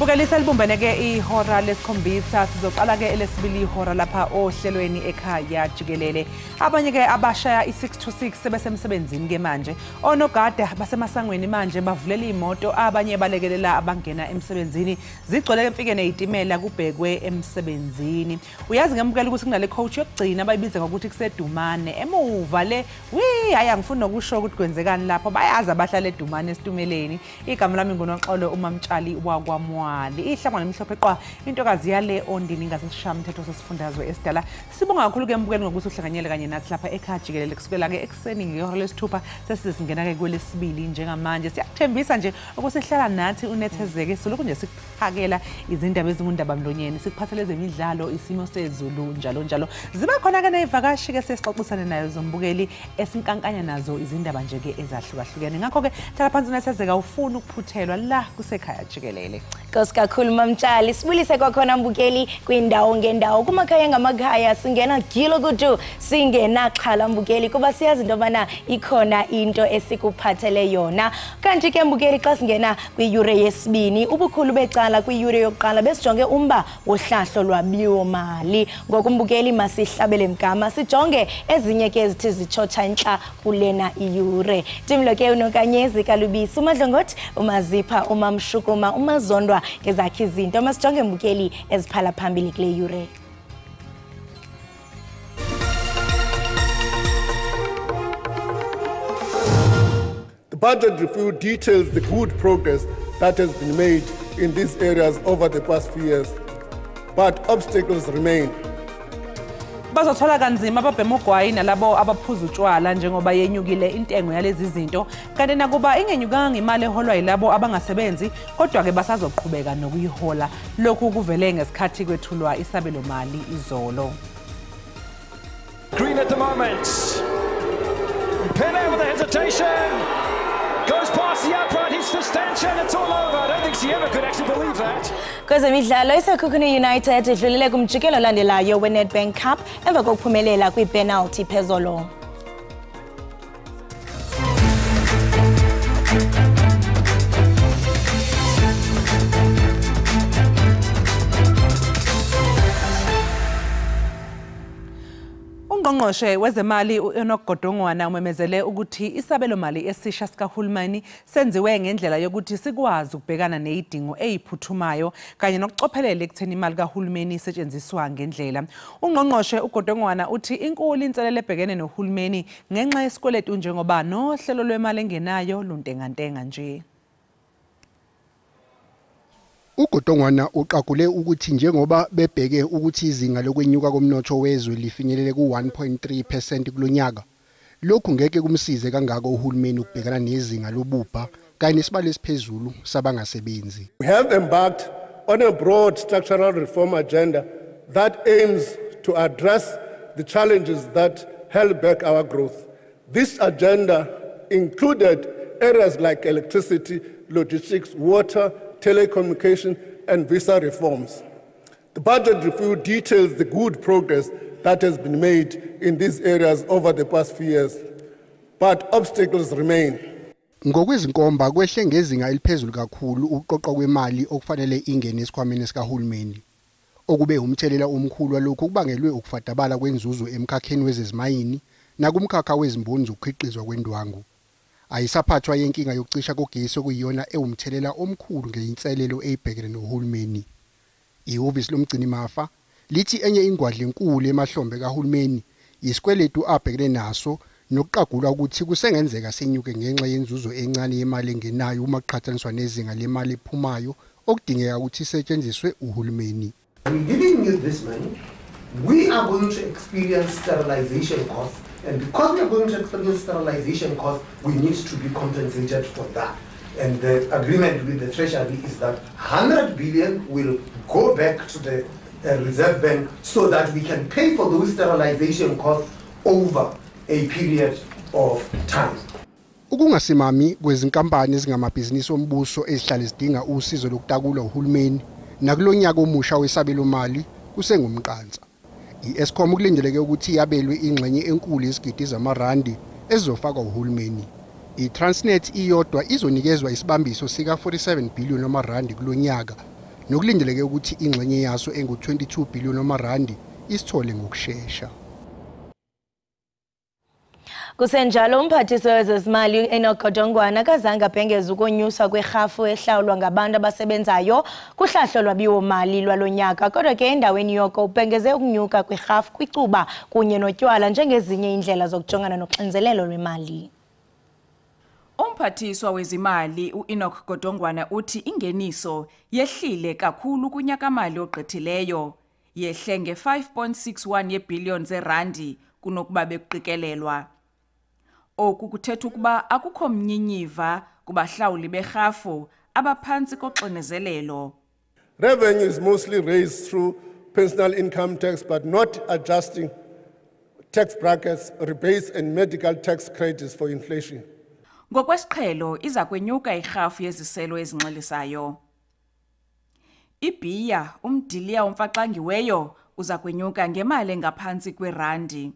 Mbukelisa libumbene ke ihora lesikhombisa sizoqala ke elesibili ihora lapha ohlelweni ekhaya Jikelele. Abanye ke abashaya i6 to 6 sebesemsebenzini ke manje. Onogada basemasangweni manje bavulela imoto abanye balekelela abangena emsebenzini. Zigcwele ke mfike nezitimela kubhekwe emsebenzini. Uyazi ngemukela ukuthi kunale coach yokugcina bayibiza ngokuthi kusedumane. Emuva le hayi angifuni nokusho ukuthi kwenzekani lapho bayazi abahlala edumane esitumeleni. Igama lami nguNoxolo uMamtshali wakwamwa. Ihlangana nemhlophe qwa intokazi yale ondini ngasisishaya umthetho sesifundazwe esidala. Sibonga kakhulu ke mbukeli ngokuthi uhlanganyele kanye nathi lapha ekhaya Jikelele kusukela ke ekseni ngehora lesithupha sesizingena ke kwelesibili njengamanje. Siyakuthembisa nje ukusihlala nathi unethezeke soloko nje sikuphakela izindaba ezingundaba mlonyeni sikuphathele zemidlalo isimo sezulu njalo njalo. Ziba khona ke nezivakashi ke sesixoxisana nayo zombukeli esinkankanya nazo izindaba nje ke ezahlukahlukene. Ngakho ke thala phansi unethezeka ufuna ukuphuthelwa la kusekhaya Jikelele. Kakhulu Mamtshali sibulise kwakhona mbukeli kwindawo ngendawo kumakhaya ngamakhaya singena gilo kudu singena xhala mbukeli kuba siyazi into bana ikhona into esikuphathele yona. Kanti ke mbukeli xa singena kwiyure yesibini ubukhulu becala kwiyure yokuqala besijonge umba wohlahlo lwabiwo mali. Ngokumbukeli masihlabele mgama sijonge ezinye ke ezithi zichocha intla kulena iyure. Timlo ke unokanyezi kalubisi umadlongothi umazipha umamshukuma umazondwa ngezakhe izinto masijonge mbukeli eziphala phambili kule yure. The budget review details the good progress that has been made in these areas over the past few years, but obstacles remain. Bazothola kanzima ababhema ugwayi nalabo abaphuza utshwala njengoba yenyukile intengo yalezi zinto kanti nakuba ingenyukanga imali eholwa yilabo abangasebenzi kodwa ke basazoqhubeka nokuyihola lokhu kuvele ngesikhathi kwethulwa isabelo mali izolo. Green at the moment. Pele with a hesitation. Goes past the upright, hits the stanchion, it's all over. I don't think she ever could actually believe that. Kwezemidlalo isaKhukhune United idlulile kumjikelo olandelayo weNedbank Cup emva kokuphumelela kwipenalty phezolo. Ungqongqoshe wezemali uNogodongwana umemezele ukuthi isabelo mali esisha sikahulumeni senziwe ngendlela yokuthi sikwazi ukubhekana nezidingo eziphuthumayo kanye nokucophelela ekutheni imali kahulumeni isetshenziswa ngendlela. Ungqongqoshe uGodongwana uthi inkulu inselele ebhekene nohulumeni ngenxa yesikweletu njengoba nohlelo lwemali engenayo luntengantenga nje. uGodongwana uqagule ukuthi njengoba bebheke ukuthi izinga lokwenyuka komnotho wezwe lifinyelele ku 1.3% kulonyaka lokhu ngeke kumsize kangako uhulumeni ukubhekana nezinga lobubha kanye nesibalo esiphezulu sabangasebenzi. We have embarked on a broad structural reform agenda that aims to address the challenges that held back our growth. This agenda included areas like electricity, logistics, water, telecommunication and visa reforms. The budget review details the good progress that has been made in these areas over the past few years, but obstacles remain. Ngokwezinkomba kwehle ngezinga eliphezulu kakhulu ukuqoqwa kwemali okufanele ingene esikhwameni sikahulumeni. Okube umthelela omkhulu walokho kubangelwe ukufadabala kwenzuzo emkhakheni wezezimayini nakumkhakha wezimboni zokukhiqizwa kwendwangu. Ayisaphathwa yenkinga yokucisha kogesi okuyiyona ewumthelela omkhulu ngeinselelo eyibhekene nohulumeni. Ihhovisi lomgcini mafa lithi enye ingwadle enkulu emahlombe kahulumeni isikweletu abhekene naso nokuqagulwa ukuthi kusengenzeka senyuke ngenxa yenzuzo encane yemali engenayo uma kuqhathaniswa nezinga lemali ephumayo okudingeka ukuthi isetshenziswe uhulumeni. We didn't use this money. We are going to experience sterilization costs. And because we are going to experience sterilization costs, we need to be compensated for that. And the agreement with the Treasury is that 100 billion will go back to the Reserve Bank so that we can pay for those sterilization costs over a period of time. Ukungasimami kwezinkampani ezingamabhizinisi ombuso ezihlala zidinga usizo lokutakulwa uhulumeni nakulonyaka omusha wesabelo mali kusengumqansa. I-Eskom kulindeleke ukuthi yabelwe ingxenye enkulu yesigidi zamarandi ezizofakwa uhulumeni. I-Transnet iyodwa izonikezwa isibambiso sika 47 billion amarandi kulonyaka nokulindeleke ukuthi ingxenye yaso engu-22 billion wamarandi isithole ngokushesha. Kusenjalo umphathiso wezezimali Enoch Godongwana kazange abhengeze ukonyuswa kwerhafu ehlawulwa ngabantu abasebenzayo kuhlahlo lwabiwo-mali lwalonyaka, kodwa ke endaweni yoko ubhengeze ukunyuka kwerhafu kwicuba kunye notywala njengezinye indlela zokujongana noxinzelelo lwemali. Umphathiswa wezimali uEnoch Godongwana uthi ingeniso yehlile kakhulu kunyaka-mali ogqithileyo, yehle nge-5.61 yeebhiliyoni zeerandi kunokuba bekuqikelelwa. Oku kuthetha ukuba akukho mnyinyiva kubahlawuli berhafu abaphantsi koxinezelelo. Revenue is mostly raised through personal income tax, but not adjusting tax brackets, rebates and medical tax credits for inflation. Ngokwesiqhelo iza kwenyuka irhafu yeziselo ezinxilisayo. Ibhiya, umdiliya omfaxangiweyo, uza kwenyuka ngemali engaphantsi kwerandi.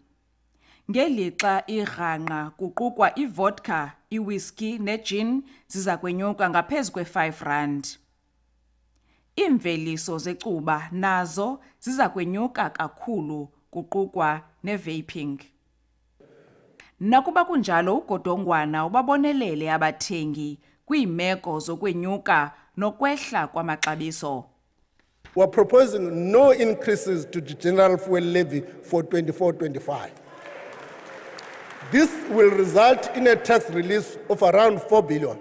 Ngelixa irhanqa kuqukwa ivodka, iwhisky negin ziza kwenyuka ngaphezu kwe-R5. Iimveliso zecuba nazo ziza kwenyuka kakhulu, kuqukwa nevaping. Nakuba kunjalo uGodongwana ubabonelele abathengi kwiimeko zokwenyuka nokwehla kwamaxabiso. We're proposing no increases to the general fuel levy for 24-25. This will result in a tax release of around 4 billion.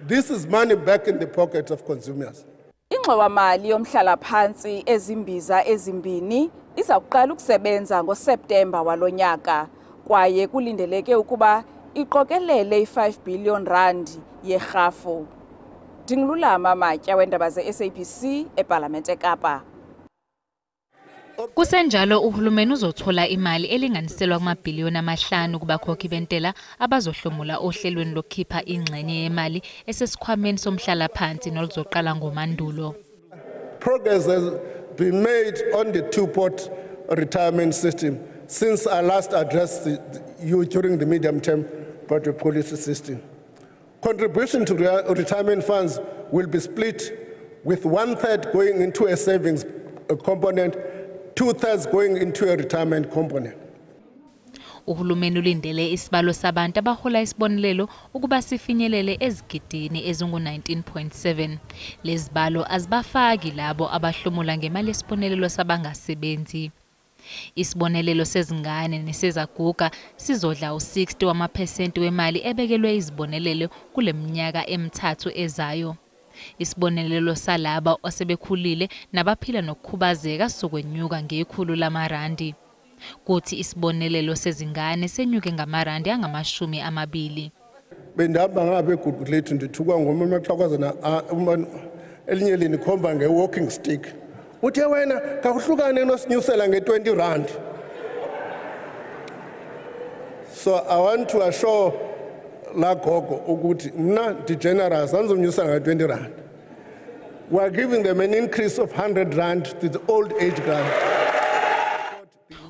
This is money back in the pockets of consumers. Ingxowa-mali yomhlala-phantsi ezimbiza ezimbini iza kuqala ukusebenza ngoSeptemba walonyaka, kwaye kulindeleke ukuba iqokelele i-5 billion rand yerhafu. Ndingululama Matya weendaba ze-SABC eParlamente eKapa. Kusenjalo uhulumeni uzothola imali elinganiselwa kumabhiliyoni amahlanu kubakhokhi bentela abazohlomula ohlelweni lokukhipha ingxenye yemali esesikhwameni somhlala-phansi noluzoqala ngoMandulo. Progress has been made on the two-pot retirement system since I last addressed you during the medium-term budget policy system. Contribution to retirement funds will be split, with 1/3 going into a savings component, 2/3 going into a retirement component. Uhulumeni ulindele isibalo sabantu abahola isibonelelo ukuba sifinyelele ezigidini ezingu-19.7. Lezibalo azibafaki labo abahlomula ngemali yesibonelelo sabangasebenzi. Isibonelelo sezingane nesezaguga sizodla u-60 wamaphesenti wemali ebekelwe izibonelelo kule minyaka emithathu ezayo. Isibonelelo salaba asebekhulile nabaphila nokukhubazeka sokwenyuka ngekhulu lamarandi. Kuthi isibonelelo sezingane senyuke ngamarandi angama-20. Bendihamba ngabe eGugu lethu ndithuka ngoma amaxhakwazana elinye linikhomba nge-walking stick. Uthe wena kakuhlukane nosinyusela nge-20 rand. So I want to assure la gogo ukuthi mna di-generous anzomnyusela nge-20 rand. We are giving them an increase of 100 rand to the old age grant.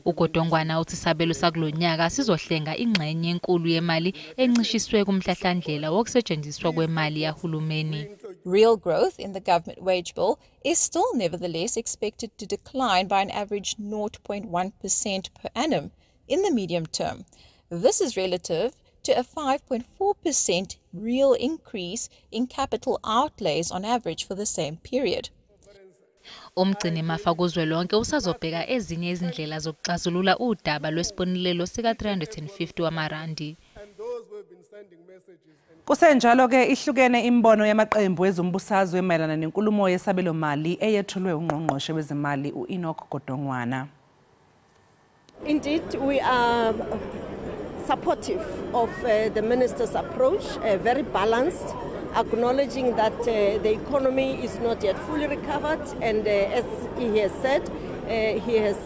uGodongwana uthi isabelo sakulonyaka sizohlenga ingxenye enkulu yemali encishiswe kumhlahlandlela wokusetshenziswa kwemali yahulumeni. Real growth in the government wage bill is still nevertheless expected to decline by an average 0.1% per annum in the medium term. This is relative to a 5.4% real increase in capital outlays on average for the same period. Umgcini mafa kuzwelonke usazobheka ezinye izindlela zokuxazulula udaba lwesibonelelo sika-350 wamarandi. Kusenjalo ke ihlukene imbono yamaqembu ezombusazwe emayelana nenkulumo yesabelo mali eyethulwe ungqongqoshe wezimali uEnoch Godongwana. Indeed, we are supportive of the minister's approach, very balanced, acknowledging that the economy is not yet fully recovered, and as he has said, He has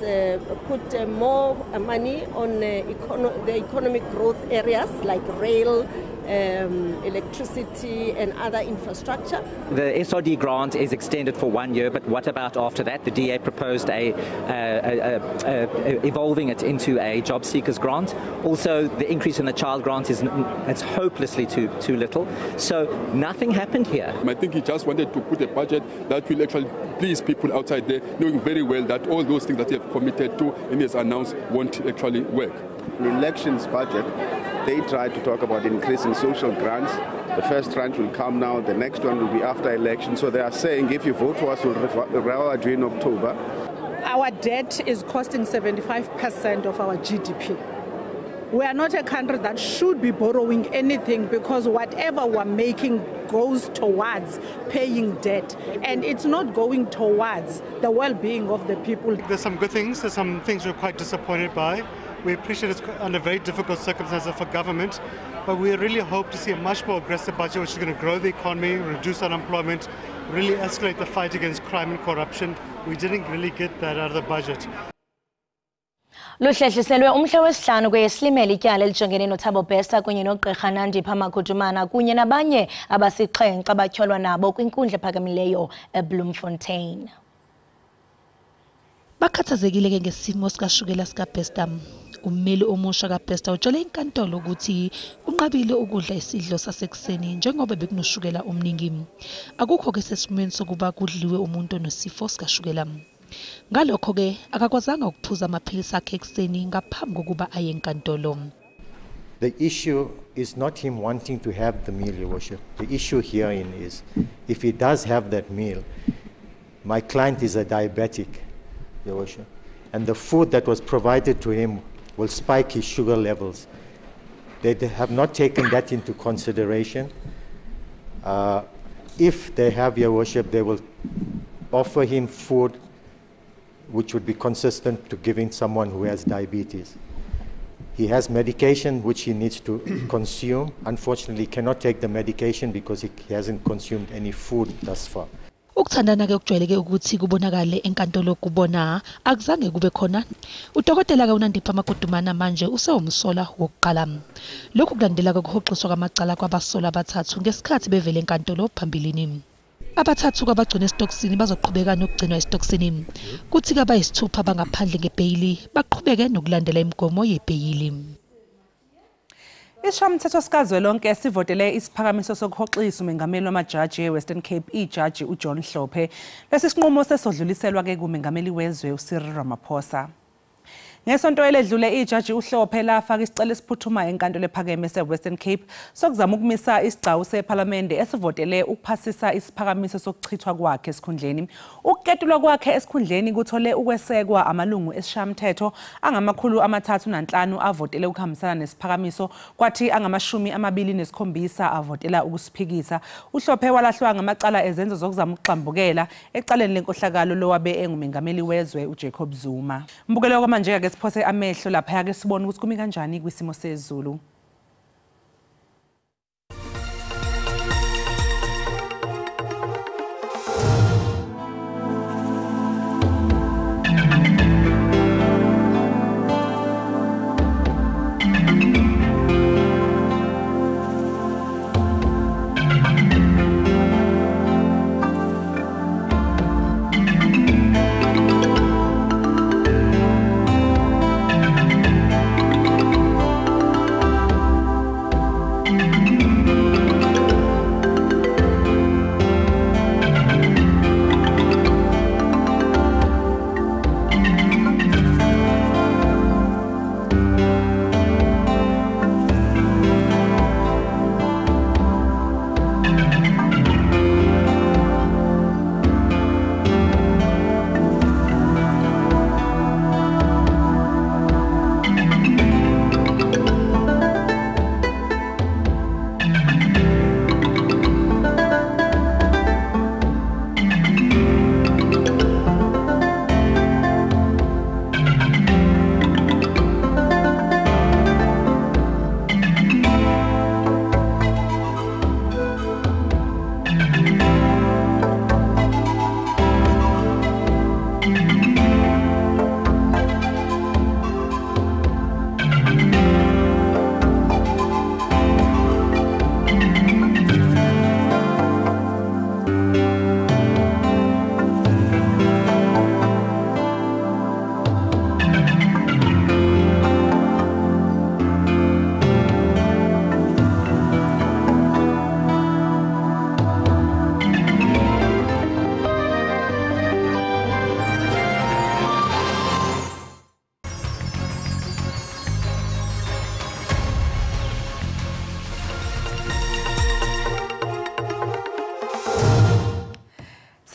put more money on the economic growth areas like rail, electricity and other infrastructure. The SRD grant is extended for 1 year, but what about after that? The DA proposed evolving it into a job seekers grant. Also, the increase in the child grant it's hopelessly too little. So nothing happened here. I think he just wanted to put a budget that will actually please people outside there, knowing very well that all those things that he has committed to and he has announced won't actually work. The elections budget, they tried to talk about increasing social grants. The first tranche will come now, the next one will be after election. So they are saying if you vote for us, we'll rather do in October. Our debt is costing 75% of our GDP. We are not a country that should be borrowing anything because whatever we're making goes towards paying debt. And it's not going towards the well-being of the people. There's some good things, there's some things we're quite disappointed by. We appreciate it's under very difficult circumstances for government, but we really hope to see a much more aggressive budget which is going to grow the economy, reduce unemployment, really escalate the fight against crime and corruption. We didn't really get that out of the budget. Luhlehliselwe umhla wesihlanu kweyeslimela ityala elijongene noThabo Bester kunye noGqirha Nandipha Makhutjumana kunye nabanye abasixhenxe abatyholwa nabo kwinkundla ephakamileyo eBloemfontein. Bakhathazekile ke ngesimo sikashukela sikaBester. Ummeli omusha kaBester utshele inkantolo ukuthi unqabile ukudla isidlo sasekuseni njengoba bekunoshukela omningi. Akukho ke sesimweni sokuba kudliwe umuntu onesifo sikashukela. Ngalokho ke akakwazanga ukuphuza amaphilisi akhe ekuseni ngaphambi kokuba aye enkantolo. The issue is not him wanting to have the meal, Your Worship. The issue herein is if he does have that meal, my client is a diabetic, Your Worship, and the food that was provided to him will spike his sugar levels. They have not taken that into consideration. If they have, Your Worship, they will offer him food which would be consistent to giving someone who has diabetes. He has medication which he needs to consume. Unfortunately, he cannot take the medication because he hasn't consumed any food thus far. Ukuthandana ke ukujwayeleke ukuthi kubonakale enkantolo kubona akuzange kube khona. Udokotela ke uNandipha Makhutjumana manje usewumsola wokuqala. Lokhu kulandela ukuhoxiswa kwamacala kwabasola abathathu ngesikhathi bevele enkantolo phambilini. Abathathu kwabagcina esitokisini bazoqhubeka nokugcinwa esitokisini. Kuthi ke abayisithupha bangaphandle ngebheyili baqhubeke nokulandela imigomo yebheyili. Isishayamthetho sikazwelonke sivotele isiphakamiso sokuhoxisa umengameli wamajaji eWestern Cape ijaji uJohn Hlophe. Lesi sinqumo sesodluliselwa ke kumengameli wezwe uCyril Ramaphosa. Ngesonto eledlule ijaji uHlophe lafaka isicelo esiphuthumayo enkantolo ephakeme seWestern Cape sokuzama ukumisa isigcawu seParliament esivotele ukuphasisa isiphakamiso sokuchithwa kwakhe esikhundleni. Ukuketulwa kwakhe esikhundleni kuthole ukwesekwa amalungu esishayamthetho angama-335 avotele ukuhambisana nesiphakamiso kwathi angama-27 avotela ukusiphikisa. uHlophe walahlwa ngamacala ezenzo zokuzama ukuxambukela ecaleni lenkohlakalo lowabe engumengameli wezwe uJacob Zuma. Mbukelo kwamanje ke siphose amehlo lapha ke sibone ukuthi kumi kanjani kwisimo sezulu.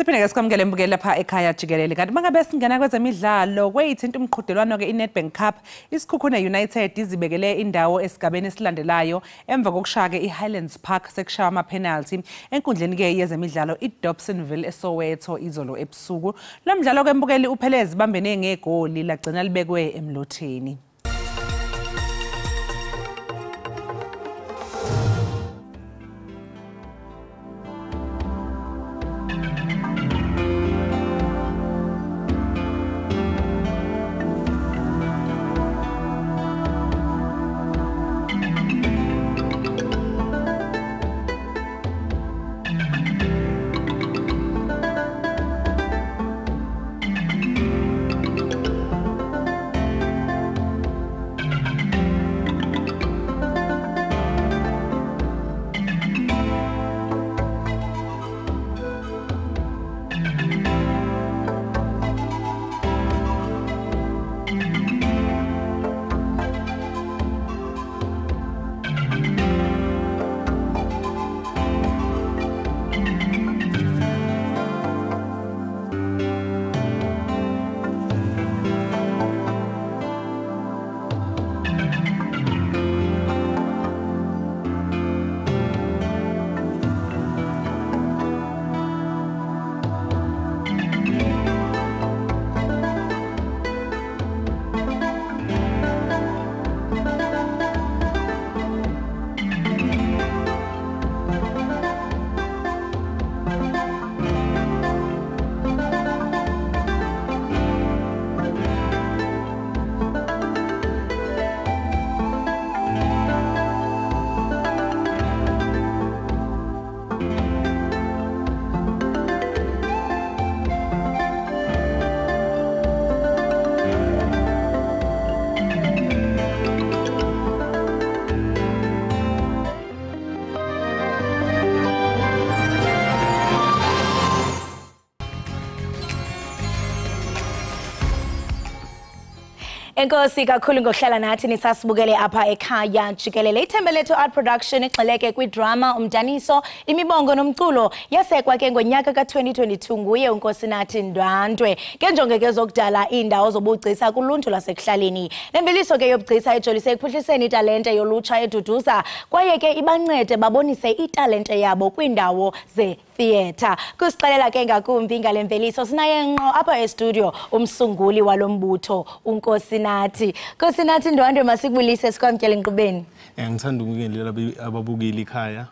Siphinde ke sikwamukele mbukeli lapha ekhaya Jikelele. Kanti mangabe singena kwezemidlalo kweyithinta umqhudelwano ke iNedbank Cup, isikhukhune United izibekele indawo esigabeni esilandelayo emva kokushaya ke iHighlands Park sekushawa ama-penalty enkundleni ke yezemidlalo iDobsonville eSoweto izolo ebusuku. Lo mdlalo ke mbukeli uPhelezi bambene ngegoli lagcina libekwe emlotheni. Enkosi kakhulu ngokuhlala nathi nisasibukele apha ekhaya Jikelele. Ithembe lethu art production igxileke kwidrama, umdaniso, imibongo nomculo yasekwa ke ngonyaka ka2022 nguye uNkosinathi Ndwandwe. Ngenjongo ke zokudala indawo zobugcisa kuluntu lasekuhlaleni. Lemveliso ke yobugcisa ejolise ekuphuhliseni italente yolutsha eduduza kwaye ke ibancede babonise italente yabo kwindawo ze theater. Kusixelela ke ngakumbi ngale mveliso sinaye ngqo apha e-studio umsunguli walombutho uNkosinathi. Nkosinathi Ndwandwe masikubulise sikwamkele enkqubeni. Ngithanda ukubingelela ababukeli ekhaya.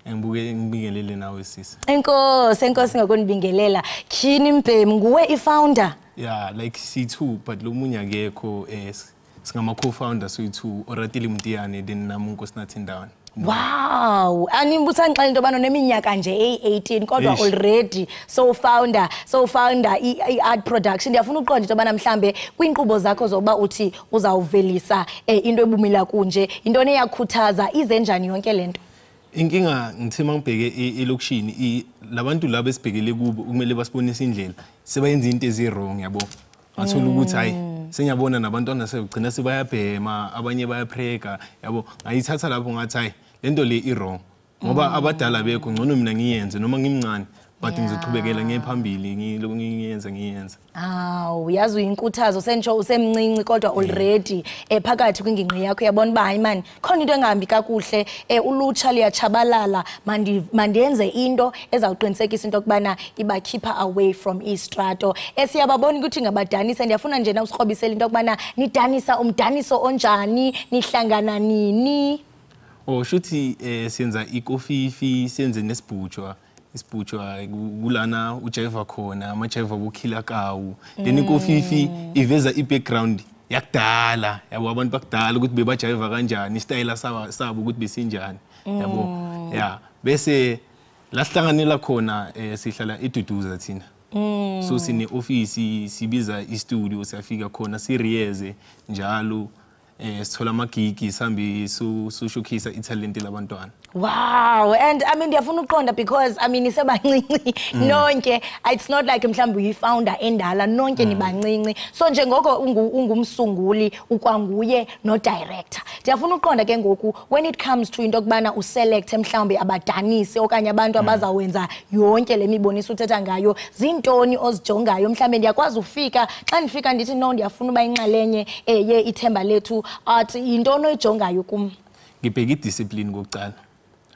Ngibingelele nawe sisi. Enkosi ngokunibingelela. Khini Mbhemu nguwe i-founder? Yeah, like C2 but lo munye akekho singama co-founders soyi2 Oratile Mtiyane then nami uNkosinathi Ndwandwe. Wow, animbusa ngixela into bano neminyaka nje e18 kodwa already so founder i-art production. Ndiyafuna uqonda into bana mhlambe kwinkqubo zakho zoba uthi uzawuvelisa into ebumila kunje into neyakhuthaza izenjani yonke lento. Inkinga ngithema ngibheke elokishini labantu laba esibhekele kubo kumele basibonise indlela sebayenza into ezi-wrong yabo. Ngathola ukuthi hayi senyabona nabantwana sebegcina sebayabhema abanye bayapreka yabo ngayithatha lapho ngathi hayi lento le i-wrong ngoba abadala bekho ngcono mina ngiyenze noma ngimncane but ngizoqhubekela ngephambili ngiloko ngiyenza. Uyazi uyinkuthazo sentsho usemncinci kodwa already phakathi kwingingqi yakho yabona ba hayi man khona into engahambi kakuhle ulutsha liyachabalala mandenze into ezawuqinisekisa into kubana ibakhipha away from istrato. Siyababona ukuthi ngabadanisa ndiyafuna nje na usikrobisela into kubana nidanisa umdaniso onjani nihlangana nini. Shuthi senza ikofifi senze nesibhutshwa isibhutshwa kulana uJaiva khona amaJaiva bokhila kawu then ikofifi iveza ibackground yakudala yabo abantu bakudala ukuthi bebaJaiva kanjani istyle sabo ukuthi besinjani yabo yeah bese lahlanganela khona sihlala eduduza thina so sine office sibiza istudio siyafika khona siriyeze njalo sithola amagigi sambi showcase italent labantwana. Wow, and I mean ndiyafuna uqonda because I mean isebancinci nonke, it's not like mhlawumbe uyifounder endala nonke nibancinci, so njengoko ungumsunguli ukwanguye no director. Ndiyafuna uqonda ke ngoku when it comes to into kubana uselect mhlawumbe abadanisi okanye abantu abazawenza yonke lemiboniso uthetha ngayo, zintoni ozijongayo mhlawumbe ndiyakwazi ufika xa ndifika ndithi no ndiyafuna uba inxalenye ye ithemba lethu art intoni oyijongayo kum? Ngibheka idiscipline kokucala.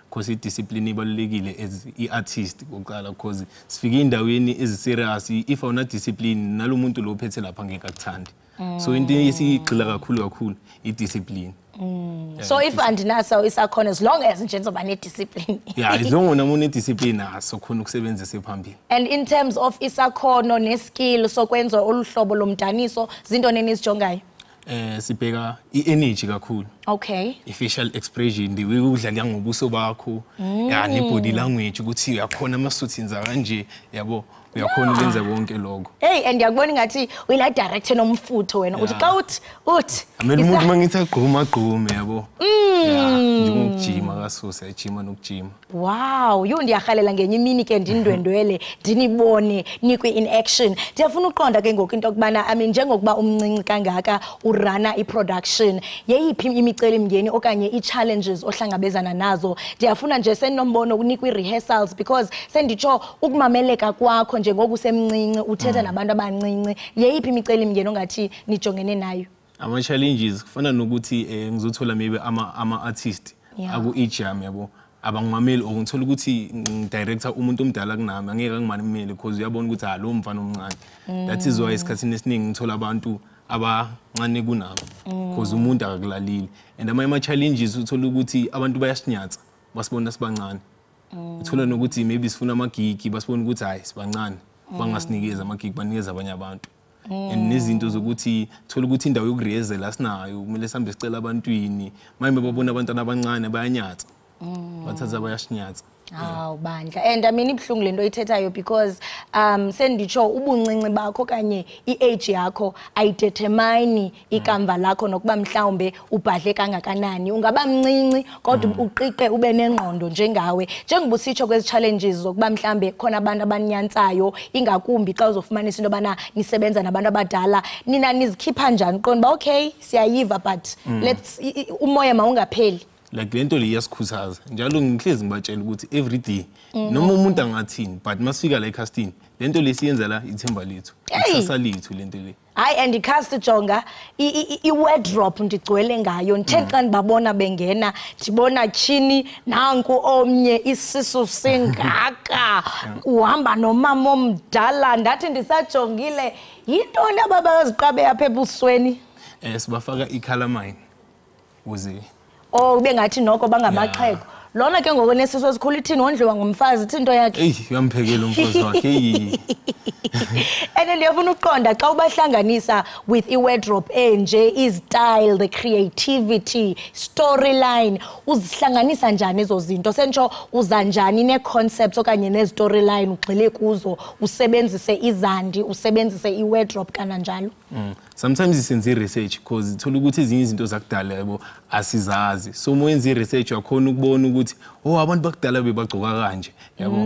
Because i-discipline ibalulekile as i-artist kokuqala because sifike endaweni ezi-serious if awuna discipline nalomuntu lo ophethe lapha ngeke akuthandi. So into esigxila kakhulu i-discipline. So if andinaso isakhona as long as nje ngizoba ne-discipline. Yeah, as long as umuntu ne-discipline aso khona ukusebenzisa phambili. And in terms of isakhono ne-skill sokwenza oluhlobo lomdaniso zintoni enizijongayo? Sibheka i-energy kakhulu. Okay. I-facial expression, the way udlala ngobuso bakho, ya ne-body language ukuthi uyakhona amasuthi enza kanje, yabo, uyakhona ukwenza konke lokho. Hey, and yakubona ngathi uyila director nomfutho wena uthi xa uthi amele umuntu mangithi agqume yabo. Njengokujima kasose ajima nokujima. Wow, ndiyarhalela ngenye imini ke ndindwendwele ndinibone nikwe in action. Ndiyafuna uqonda ke ngoku into kubana I mean njengokuba umncinci kangaka urana i-production, yeyiphi imicelimngeni okanye i-challenges ohlangabezana nazo? Ndiyafuna nje seninombono unikwe rehearsals because senditsho ukumameleka kwakho njengoku usemncinci uthetha nabantu abancinci, yeyiphi imicelimngeni ongathi nijongene nayo? Ama-challenges kufana nokuthi ngizothola maybe ama-artist aku-ejam yabo abangimameli or ngithola ukuthi director umuntu omdala kunami angeke angimamele because uyabona ukuthi lo mfana omncane. That is why isikhathini esiningi ngithola abantu abancane kunami because umuntu akakulalile. And ama-challenges uthola ukuthi abantu bayasinyatsa basibona sibancane. Uthola nokuthi maybe sifuna amagigi basibona ukuthi hayi sibancane bangasinikeza amagigi banikeza abanye abantu. And nezinto zokuthi thola ukuthi indawo yokurehezela sinayo kumele sihambe sicela abantwini maybe babona abantwana abancane bayanyatsa bathatha bayashinyatsa. Bandla. And I mean ibhlungu lento oyithethayo because senditsho ubuncinci bakho kanye i-age yakho ayidetermine ikamva lakho nokuba mhlawumbe ubhadle kangakanani. Ungaba mncinci kodwa uqiqe ube nengqondo njengawe. Njengoba usitsho kwezi challenges zokuba mhlawumbe khona abantu abanyantsayo ingakumbi xa uzofumanisa into bana nisebenza nabantu abadala nina nizikhipha njani qonda ba okay siyayiva but let's umoya mawungapheli. Like lento le yasikhuthaza njalo ngihlezi ngibatshela ukuthi every day noma umuntu angathini but masifika la ecasting lento lesiyenza la ithemba lethu ikusasa lethu lento le. Hayi and icast jonga i-wardrobe ndigcwele ngayo ndithe babona bengena ndibona chini nanku omnye isisu singaka uhamba nomama omdala ndathi ndisajongile yintoni ababaziqabe apha ebusweni. Sibafaka i-calamine uze ube ngathi noko bangamaxhego. Lona ke ngoko nesiso esikhulu ithini wondliwa ngumfazi ithi into yakhe. Uyamphekela umfazi wakhe. And ndiyafuna uqonda xa ubahlanganisa with i-wardrobe enje, i-style, the creativity, storyline, uzihlanganisa njani ezo zinto? Sentsho uza njani nee-concepts okanye nee-storyline ugxile kuzo usebenzise izandi usebenzise i-wardrobe kananjalo? Sometimes senze research because ithola ukuthi ezinye izinto zakudala yabo asizazi. So moyenze research yakhona ukubona ukuthi abantu bakudala bebagcoka kanje yabo.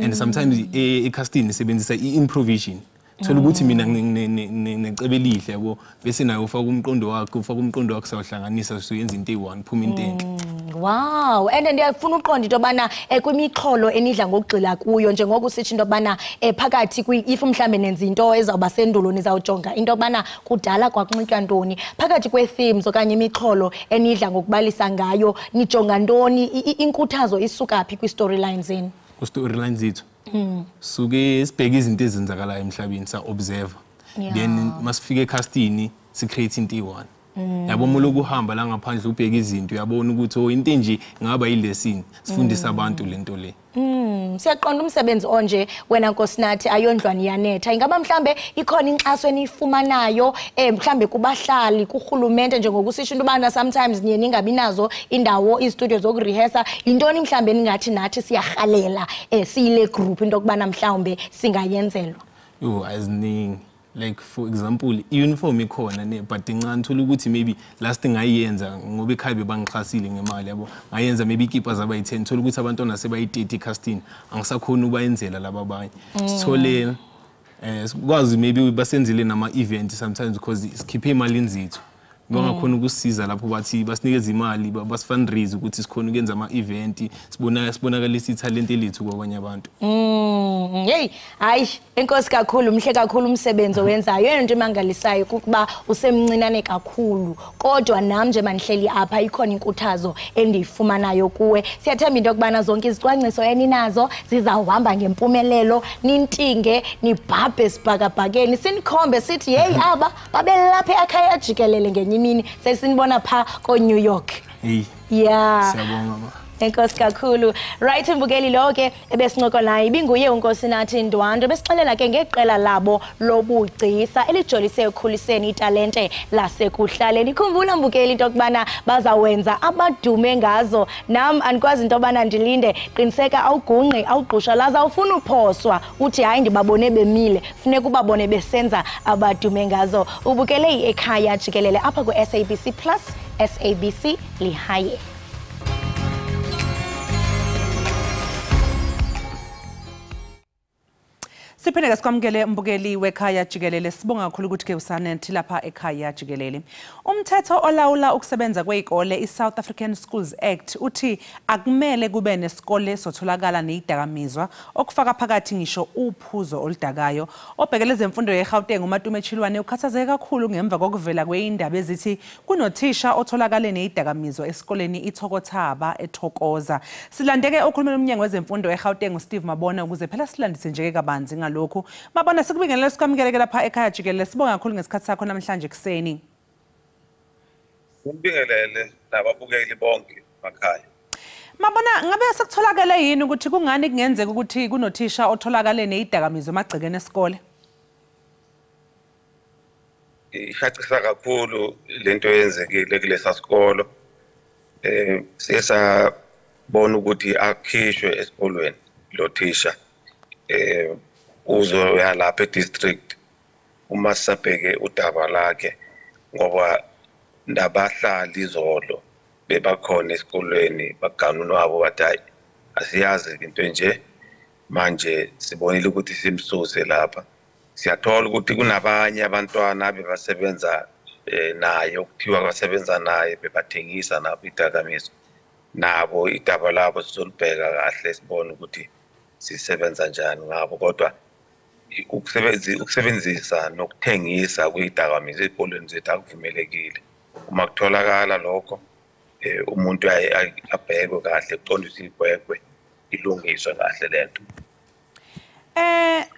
And sometimes e-casting isebenzisa i-improvisation. Thola ukuthi mina necebe elihle yabo bese nayo ufaka umqondo wakho sawuhlanganisa uyenza into eyi-one phuma into enhle. Wow, and ndiyafuna uqonda into bana kwimixholo enidla ngokugxila kuyo njengoku usitsho into bana phakathi if mhlambe nenza into ezawuba sendulo nizawujonga into bana kudala kwakunxitywa ntoni phakathi kwe-themes okanye imixholo enidla ngokubalisa ngayo nijonga ntoni inkuthazo isuka phi kwi-storylines zenu? Ku-storylines zethu suke sibheke izinto ezenzakalayo emhlabeni sa-observe then masifike ecastini si-create into eyi-one. Yabo moloku uhamba la ngaphandle ubheka izinto uyabona ukuthi into nje ngaba yilesini sifundisa abantu lento le. Siyaqonda umsebenzi onje wena Nkosinathi ayondlwane yanetha ingaba mhlambe ikhona inkxaso enifumanayo mhlambe kubahlali kuhulumente njengokusisho into bana sometimes niye ningabi nazo indawo istudio zokurehearsa intoni mhlambe ningathi nathi siyarhalela siyile group into kubana mhlambe singayenzelwa? Aziningi like for example uniform ikhona ne but incane thola ukuthi maybe last thing ayenza ngoba ekhaya bebangixhasile ngemali yabo ayenza maybe keepers abayi10 thola ukuthi abantwana sebayi30 casting angisakhona ubayenzela laba abanye sithole sikwazi maybe basenzile nama event sometimes because sikhiphe imali inzitho bangakhona ukusiza lapho bathi basinikeza imali basifundraise ukuthi sikhona ukwenza ama event sibonakalisa italent elethu kwabanye abantu. Hey, hayi enkosi kakhulu mhle kakhulu umsebenzi owenzayo. Yena into emangalisayo ukuba usemncinane kakhulu kodwa nami nje manihleli apha ikhona inkuthazo endiyifumanayo kuwe. Siyathemba into okubana zonke izicwangciso eninazo zizawuhamba ngempumelelo, nintinge nibhabhe sibhakabhakeni sinikhombe sithi hey aba babelapha ekhaya Jikelele ngenye imini sesinibona pha ko New York. Hey. Yeah. Siyabonga ma. Enkosi kakhulu. Right mbukeli lonke ebesinqoko naye ibinguye unkosi nathi Ndwandwe besixelela ke ngeqela labo lobugcisa elijolise ekukhuliseni italente lasekuhlaleni. Khumbula mbukeli into okubana bazawenza abadume ngazo. Nam andikwazi into obana ndilinde qiniseka awugungqi awugqusha laza ufuna uphoswa uthi hayi ndibabone bemile funeka ubabone besenza abadume ngazo. Ubukele iEkhaya Jikelele apha ku SABC Plus SABC lihaye. Siphinde sikwamukele mbukeli wekhaya Jikelele sibonga kakhulu ukuthi ke usanethi lapha ekhaya Jikelele. Umthetho olawula ukusebenza kwezikole iSouth African Schools Act uthi akumele kube nesikole sotholakala nezidakamizwa okufaka phakathi ngisho uphuzo oludakayo. Obhekele zemfundo yeGauteng uMatume Chilwane ukhathazeke kakhulu ngemva kokuvela kweindaba ezithi kunothisha otholakale nezidakamizwa esikoleni iThokothaba eThokoza. Silandeke okhulumela umnyango wezemfundo eGauteng uSteve Mabona ukuze phela silandise nje kabanzi lokhu. Mabona sikubingelele sikwamkeleke lapha ekhaya Jikelele sibonga kakhulu ngesikhathi sakho namhlanje kuseni. Ngibingelele nababukeli bonke makhaya. Mabona ngabe sekutholakala yini ukuthi kungani kungenzeka ukuthi kunothisha otholakale nezidakamizwa emagcekeni esikole? Ishaqisa kakhulu lento yenzekile kulesa sikolo. Siyasabona ukuthi akhishwe esikolweni lo thisha. Uzo yalapha district uma sabheke udaba lakhe ngoba ndabahlali izolo bebakhona esikolweni baganunu wabo bathi asiyazi into nje manje sibonile ukuthi simsuse lapha siyathola ukuthi kunabanye abantwana abebasebenza naye ukuthiwa basebenza naye bebathengisa nabo idakamizwa nabo idaba labo sizolibheka kahle sibone ukuthi sisebenza njani ngabo kodwa ukusebenzisa nokuthengisa kwezidakamizwa ezikoleni zethu akuvumelekile. Uma kutholakala lokho umuntu abhekwe kahle uqondiswe igwegwe ilungiswe kahle lento.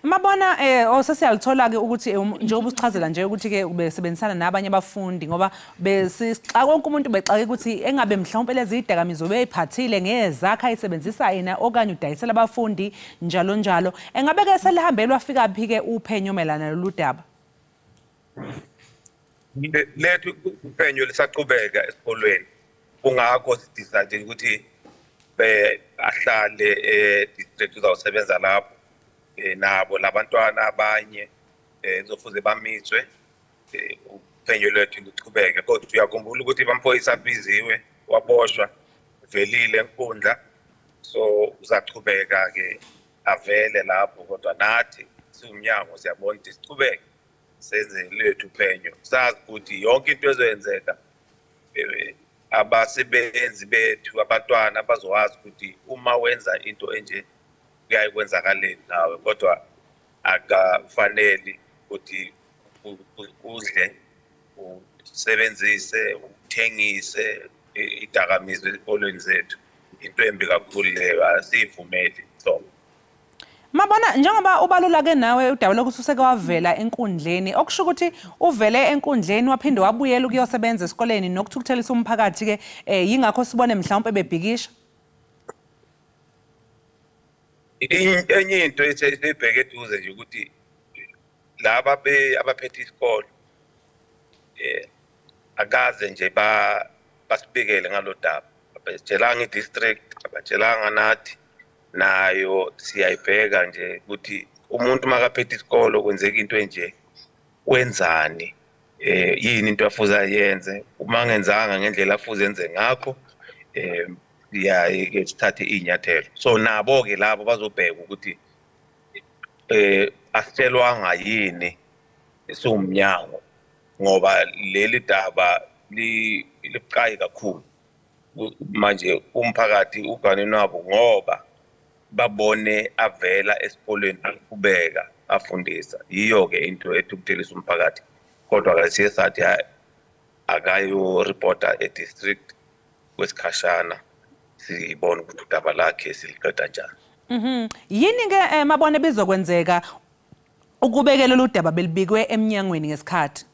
Mabona osesiyalithola ke ukuthi njengoba usichazela nje ukuthi ke ubesebenzisana nabanye abafundi ngoba xa konke umuntu bexake ukuthi engabe mhlawumbe lezi zidakamizwa beyiphathile ngezakhe ayisebenzisa yena okanye udayisela abafundi njalo njalo. Engabe ke selihambelwa fika phi ke uphenyo melana lolu daba? Lethu uphenyo lisaqhubeka esikolweni. Kungakho sidecide ukuthi ahlale district uzawusebenza lapho. Nabo labantwana abanye kuzofuze bamizwe uphenyo lwethu luqhubeke kodwa uyakhumbula ukuthi bamaphoyisa abiziwe waboshwa velile enkundla so uzaqhubeka ke avele lapho kodwa nathi siumnyango siyabona ukuthi siqhubeke senze lethu uphenyo sazi ukuthi yonke into ezoyenzeka abasebenzi bethu abantwana bazowazi ukuthi uma wenza into enje kuyayikwenzakaleni nawe kodwa akafanele ukuthi udle usebenzise uthengise idakamizwa ezikolweni zethu into embi kakhulu leyo asivumeli so. Mabona njengoba ubalula ke nawe udaba lokuthi useke wavela enkundleni okusho ukuthi uvele enkundleni waphinde wabuyela ukuyosebenza esikoleni nokuthukuthelisa umphakathi ke yingakho sibone mhlawumbe bebhikisha. Enye into esibheke eduze nje ukuthi laba abaphethe isikole akaze nje basibikele ngalo daba abatshelanga idistrict abatshelanga nathi nayo siyayibheka nje ukuthi umuntu makaphethe isikole kwenzeka into enje wenzani yini into afuza yenze uma ngenzanga ngendlela afuza enze ngakho ke sithathe inyathelo so nabo ke labo bazobheka ukuthi asitshelwanga yini esumnyango ngoba leli daba libucayi kakhulu manje umphakathi uganeni wabo ngoba babone avela esikoleni akubeka afundisa yiyo ke into ethukutelisa umphakathi kodwa ke siye sathi akayo reporter e-district kwesikhashana sibone ukuthi udaba lakhe siliqeda njani. Yini ke mabone bizokwenzeka ukubekela udaba belibikwe eminyangweni ngesikhathi?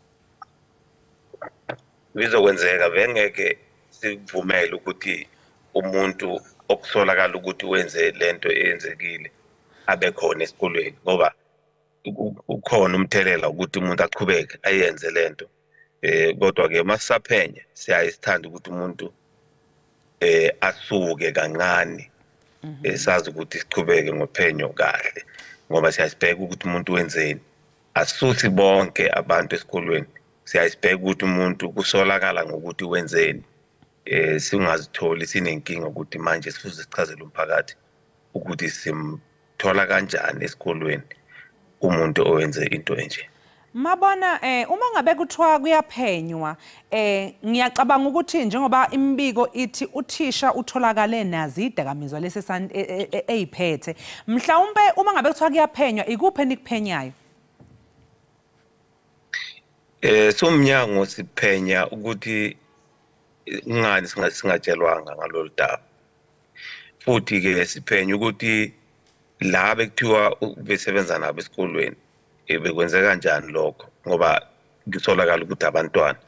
Bizokwenzeka bengeke sivumele ukuthi umuntu okusolakala ukuthi wenze lento eyenzekile abe khona esikolweni ngoba ukhona umthelela ukuthi umuntu aqhubeke ayenze lento kodwa ke masaphenya siyayisithanda ukuthi umuntu asuke kancane sazi ukuthi siqhubeke ngophenyo kahle ngoba siyasibheka ukuthi umuntu wenzeni asuthi bonke abantu esikolweni siyasibheka ukuthi umuntu kusolakala ngokuthi wenzeni singazitholi sinenkinga ukuthi manje sifuze sichazele umphakathi ukuthi simthola kanjani esikolweni umuntu owenze into enje. Mabona uma ngabe kuthiwa kuyaphenywa ngiyacabanga ukuthi njengoba imibiko ithi uthisha utholakale nazi idakamizwa eyiphethe mhlawumbe uma ngabe kuthiwa kuyaphenywa ikuphi enikuphenyayo? Somnyango siphenya ukuthi ngani singatshelwanga ngalolu daba futhi ke siphenya ukuthi la bekuthiwa besebenza nabo esikolweni bekwenzeka kanjani lokho ngoba kusolakala ukuthi abantwana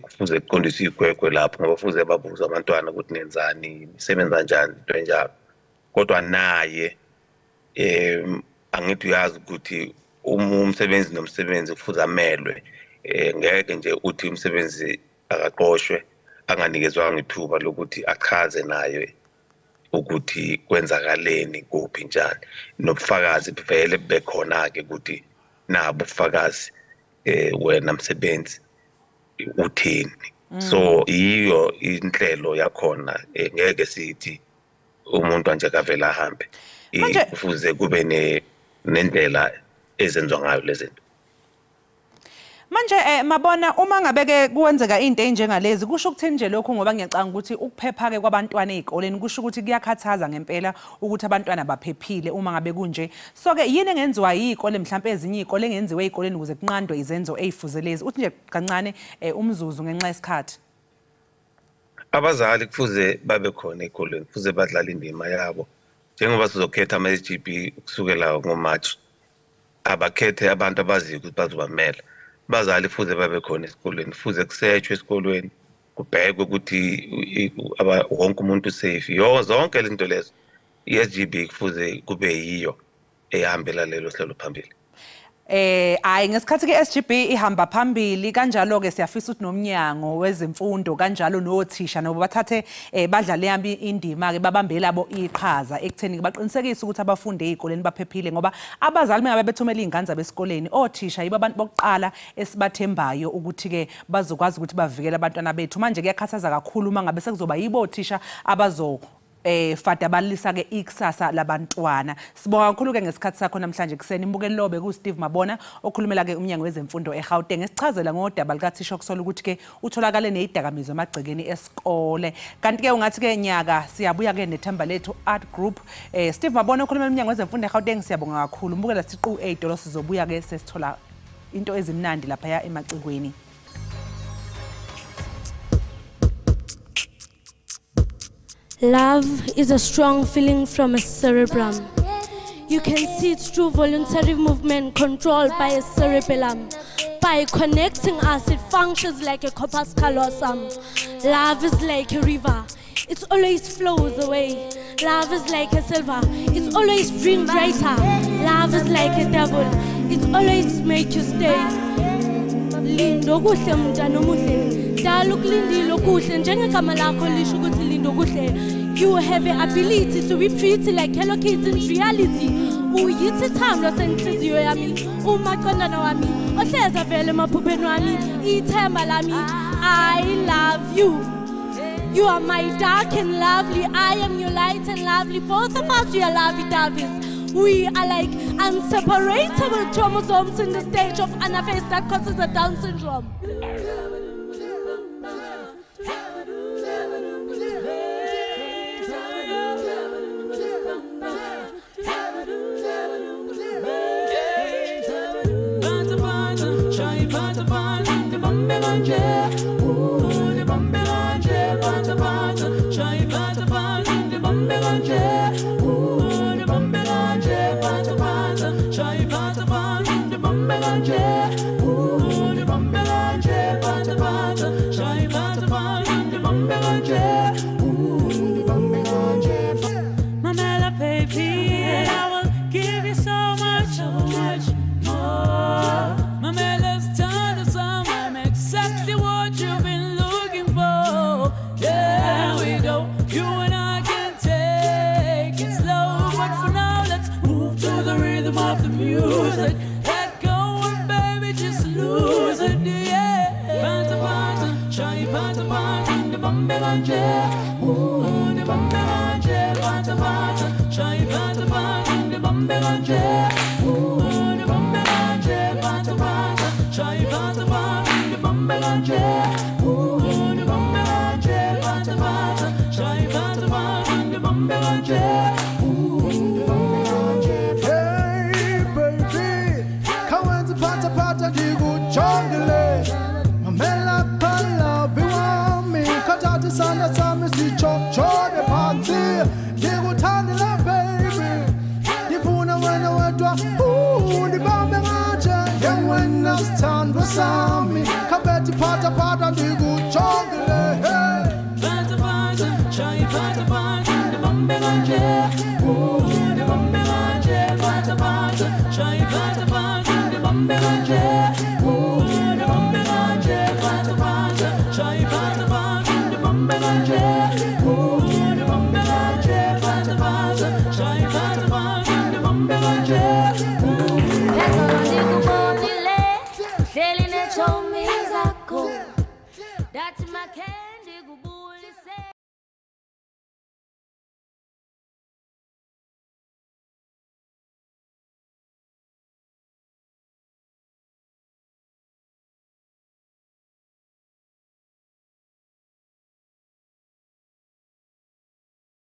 kufuze kuqondiswe igwegwe lapho ngoba kufuze babuze abantwana ukuthi nenzani isebenza kanjani into enjalo kodwa naye angithi uyazi ukuthi umsebenzi nomsebenzi kufuze amelwe ngeke nje uthi umsebenzi akaqoshwe anganikezwanga ithuba lokuthi achaze naye ukuthi kwenzakaleni kuphi njani nobufakazi buvele bekhona ke ukuthi nabo ubufakazi wena msebenzi uthini so iyo inhlelo yakhona ngeke sithi umuntu anje kavela ahambe kufuze kube nendlela ezenziwa ngayo lezinto. Manje mabona uma ngabe ke kuwenzeka into enjengalezi kusho ukuthini nje lokho ngoba ngiyacanga ukuthi ukuphepha ke kwabantwana ezikoleni kusho ukuthi kuyakhathaza ngempela ukuthi abantwana baphephile uma ngabe kunje so ke yini engenziwa izikole mhlawumbe ezinye izikole engenziwe ezikoleni ukuze kunqandwe izenzo ezifuzelezi uthi nje kancane umzuzu ngenxa yesikhathi? Abazali kufuze babe khona ezikoleni kufuze badlala indima yabo njengoba sizokhetha ama-SGB kusukela ngoMarch abakhethe abantu abaziyo ukuthi bazobamela bazali fuze babe khona esikoleni fuze kusetshwe esikolweni kubhekwe ukuthi wonke umuntu safe zonke izinto lezo i-SGB kufuze kube yiyo ehambela lelo hlelo phambili. Hayi ngesikhathi ke SGB ihamba phambili kanjalo ke siyafisa ukuthi nomnyango wezemfundo kanjalo nothisha nabo bathathe badlale yami indima ke babambela bo iqhaza ekutheni baqinisekise ukuthi abafundi ezikoleni baphephile ngoba abazali bengabe bethumela izingane zabo esikoleni othisha yibo abantu bokuqala esibathembayo ukuthi ke bazokwazi ukuthi bavikele abantwana bethu manje kuyakhathaza kakhulu uma ngabe sekuzoba yibo othisha abazo fadabalisa ke ikusasa labantwana. Sibonga kakhulu ke ngesikhathi sakho namhlanje kuseni imbukeli lobe ku Steve Mabona okhulumela ke umnyango wezemfundo eGauteng esichazela ngodaba likaThisha okusola ukuthi ke utholakale nezidakamizwa emagcekeni esikole. Kanti ke ungathi ke nyaka siyabuya ke nethemba lethu art group. Steve Mabona okhulumela umnyango wezemfundo eGauteng siyabonga kakhulu. Umbukela siqu 8 dollars sizobuya ke sesithola into ezimnandi lapha emagcekweni. Love is a strong feeling from a cerebrum. You can see it through voluntary movement controlled by a cerebellum. By connecting us, it functions like a corpus callosum. Love is like a river. It always flows away. Love is like a silver. It always dreams brighter. Love is like a devil. It always makes you stay. Lindo kuhle mntana omuhle. Dala ukulindile okuhle njengegama lakho lisho ukuthi lindo kuhle. You have the ability to be treated like Hello Kids in reality. Uyithi thando senhliziyo yami, umaqondana wami. ohleza vele emaphupheni wami ithemba lami. I love you. You are my dark and lovely, I am your light and lovely. Both of us, we are lovey-dovey. We are like inseparable chromosomes in the stage of anaphase that causes a Down syndrome. Mamela baby, I will give you so much more. Mamela's done the sum, I'm exactly what you've been looking for. There we go, you and I can take it slow, but for now let's move to the rhythm of the music. Let go and baby just lose it, yeah. Panta panta, chai panta panta, the bambe ganje, ooh, the bambe ganje, panta panta, chai panta panta, the bambe ganje, ooh, the bambe ganje, panta panta, chai panta panta, the bambe ganje, ooh, the bambe ganje, panta panta, chai panta panta, the bambe ganje, ooh, the bambe ganje. Hey baby, come on to pata pata digu chongele. Mamela pala biwa mi katati sana sami si chok chode panti. Digu tani la baby, dipuna wena wedwa di bambe ngache. Yang wena stand wasami, kabeti pata pata digu chongele. Pata pata, chai pata pata, the bambe ganje, ooh, the bambe ganje, pata pata, chai pata pata, the bambe ganje, ooh, the bambe ganje, pata pata, chai pata pata, the bambe ganje, ooh, the bambe ganje, pata pata, chai pata pata, the bambe ganje, ooh. That's all I need to go, Lele, Lele, show me.